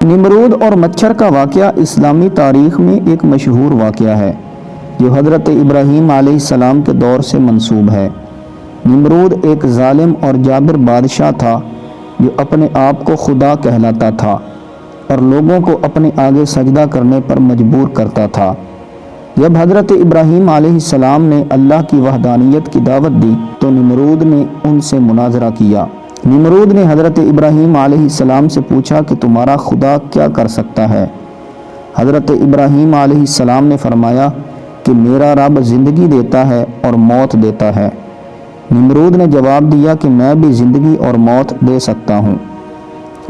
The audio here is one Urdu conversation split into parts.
نمرود اور مچھر کا واقعہ اسلامی تاریخ میں ایک مشہور واقعہ ہے جو حضرت ابراہیم علیہ السلام کے دور سے منسوب ہے۔ نمرود ایک ظالم اور جابر بادشاہ تھا جو اپنے آپ کو خدا کہلاتا تھا اور لوگوں کو اپنے آگے سجدہ کرنے پر مجبور کرتا تھا۔ جب حضرت ابراہیم علیہ السلام نے اللہ کی وحدانیت کی دعوت دی تو نمرود نے ان سے مناظرہ کیا۔ نمرود نے حضرت ابراہیم علیہ السلام سے پوچھا کہ تمہارا خدا کیا کر سکتا ہے؟ حضرت ابراہیم علیہ السلام نے فرمایا کہ میرا رب زندگی دیتا ہے اور موت دیتا ہے۔ نمرود نے جواب دیا کہ میں بھی زندگی اور موت دے سکتا ہوں۔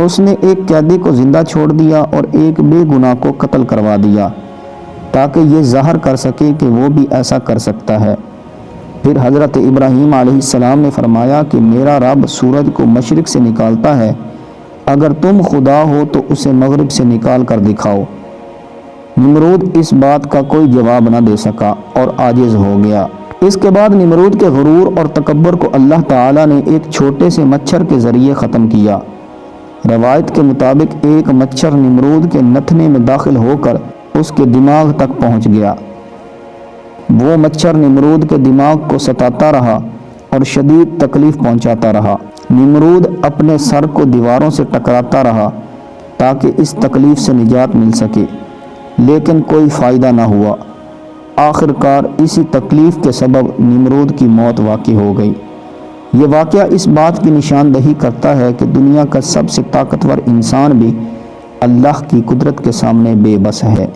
اس نے ایک قیدی کو زندہ چھوڑ دیا اور ایک بے گناہ کو قتل کروا دیا تاکہ یہ ظاہر کر سکے کہ وہ بھی ایسا کر سکتا ہے۔ پھر حضرت ابراہیم علیہ السلام نے فرمایا کہ میرا رب سورج کو مشرق سے نکالتا ہے، اگر تم خدا ہو تو اسے مغرب سے نکال کر دکھاؤ۔ نمرود اس بات کا کوئی جواب نہ دے سکا اور عاجز ہو گیا۔ اس کے بعد نمرود کے غرور اور تکبر کو اللہ تعالیٰ نے ایک چھوٹے سے مچھر کے ذریعے ختم کیا۔ روایت کے مطابق ایک مچھر نمرود کے نتھنے میں داخل ہو کر اس کے دماغ تک پہنچ گیا۔ وہ مچھر نمرود کے دماغ کو ستاتا رہا اور شدید تکلیف پہنچاتا رہا۔ نمرود اپنے سر کو دیواروں سے ٹکراتا رہا تاکہ اس تکلیف سے نجات مل سکے، لیکن کوئی فائدہ نہ ہوا۔ آخر کار اسی تکلیف کے سبب نمرود کی موت واقع ہو گئی۔ یہ واقعہ اس بات کی نشاندہی کرتا ہے کہ دنیا کا سب سے طاقتور انسان بھی اللہ کی قدرت کے سامنے بے بس ہے۔